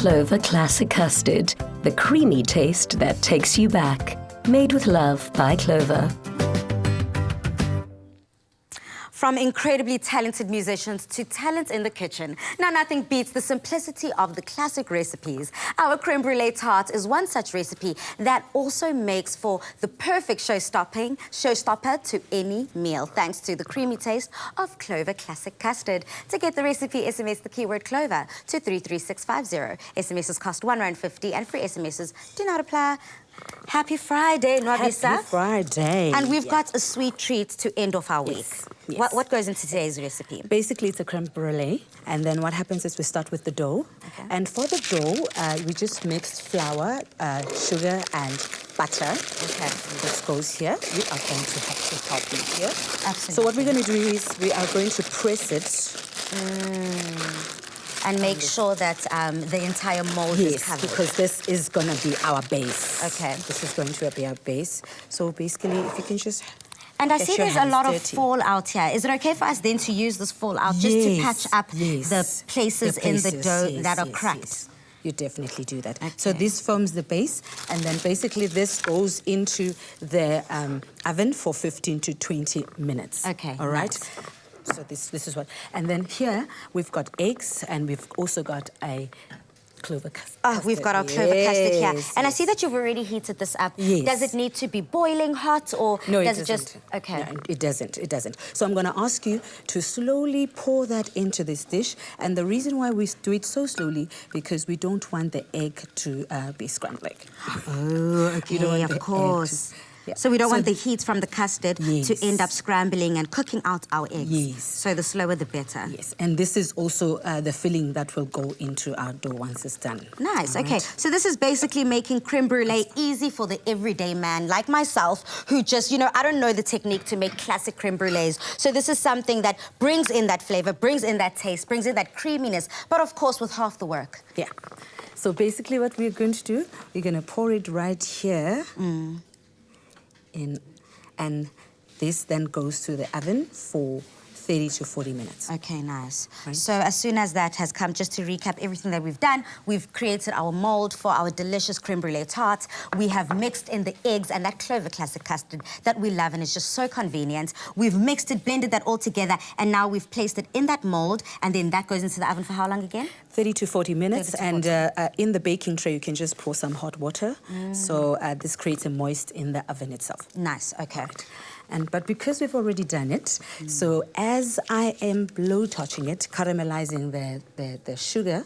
Clover Classic Custard, the creamy taste that takes you back. Made with love by Clover. From incredibly talented musicians to talent in the kitchen. Now, nothing beats the simplicity of the classic recipes. Our Crème Brulee Tart is one such recipe that also makes for the perfect showstopper to any meal, thanks to the creamy taste of Clover Classic Custard. To get the recipe, SMS the keyword Clover to 33650. SMSs cost R1.50 and free SMSs do not apply. Happy Friday, Nwabisa. Happy Friday. And we've got a sweet treat to end off our week. Yes. What goes into today's recipe? Basically, it's a crème brulee. And then what happens is we start with the dough. Okay. And for the dough, we just mix flour, sugar, and butter. Okay. This goes here. We are going to have to help me here. Absolutely. So what we're going to do is we are going to press it. And make sure that the entire mold is covered. Because this is going to be our base. Okay. This is going to be our base. So basically, if you can just... And I see there's a lot of fallout here. Is it okay for us then to use this fallout just to patch up the places in the dough that are cracked? Yes. You definitely do that. Okay. So this forms the base, and then basically this goes into the oven for 15 to 20 minutes. Okay. All right? Nice. So this is what... And then here, we've got eggs, and we've also got a Clover Custard. Oh, we've got our Clover Custard here. And I see that you've already heated this up. Yes. Does it need to be boiling hot, or does it just... Okay. No, it doesn't. So I'm going to ask you to slowly pour that into this dish. And the reason why we do it so slowly, because we don't want the egg to be scrambling. Oh, okay, of course. Yeah. So we don't want the heat from the custard to end up scrambling and cooking out our eggs. Yes. So the slower the better. Yes. And this is also the filling that will go into our dough once it's done. Nice. Okay. So this is basically making crème brulee easy for the everyday man like myself who just, I don't know the technique to make classic crème brulees. So this is something that brings in that flavor, brings in that taste, brings in that creaminess, but of course with half the work. Yeah. So basically what we're going to do, we're going to pour it right here. And this then goes to the oven for 30 to 40 minutes. Okay, nice. Right. So as soon as that has come, just to recap everything that we've done, we've created our mold for our delicious crème brulee tart. We have mixed in the eggs and that Clover Classic Custard that we love, and it's just so convenient. We've mixed it, blended that all together, and now we've placed it in that mold, and then that goes into the oven for how long again? 30 to 40 minutes, and in the baking tray, you can just pour some hot water. So this creates a moist in the oven itself. Nice, okay. But because we've already done it, so as I am blow-touching it, caramelizing the sugar,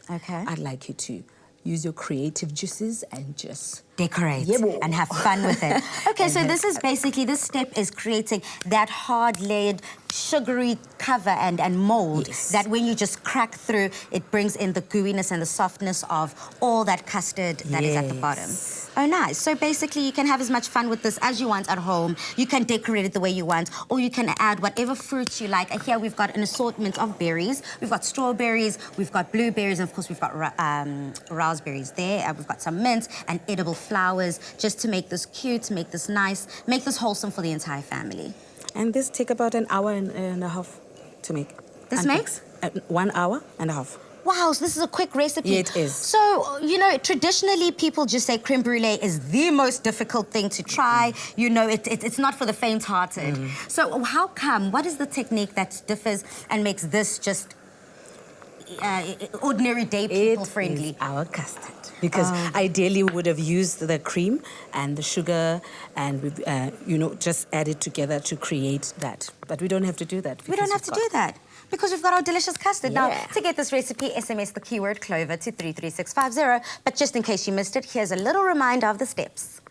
I'd like you to use your creative juices and just... decorate and have fun with it. Okay, so this is basically, this step is creating that hard-layered, sugary cover and mold that when you just crack through, it brings in the gooiness and the softness of all that custard that is at the bottom. Oh, nice. So basically, you can have as much fun with this as you want at home. You can decorate it the way you want, or you can add whatever fruits you like. And here we've got an assortment of berries. We've got strawberries, we've got blueberries, and of course, we've got raspberries there. We've got some mint and edible flowers, just to make this cute, make this nice, make this wholesome for the entire family. And this take about an hour and a half to make. This makes? 1 hour and a half. Wow, so this is a quick recipe. Yeah, it is. So, traditionally people just say crème brulee is the most difficult thing to try. It's not for the faint-hearted. So how come? What is the technique that differs and makes this just ordinary day people friendly? It is our custard. Because ideally we would have used the cream and the sugar and we've, just added together to create that. But we don't have to do that. We don't have to do that because we've got our delicious custard. Now, to get this recipe, SMS the keyword Clover to 33650. But just in case you missed it, here's a little reminder of the steps.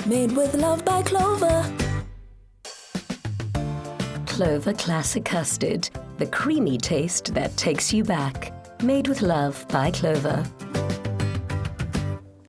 Made with love by Clover. Clover Classic Custard, the creamy taste that takes you back. Made with love by Clover.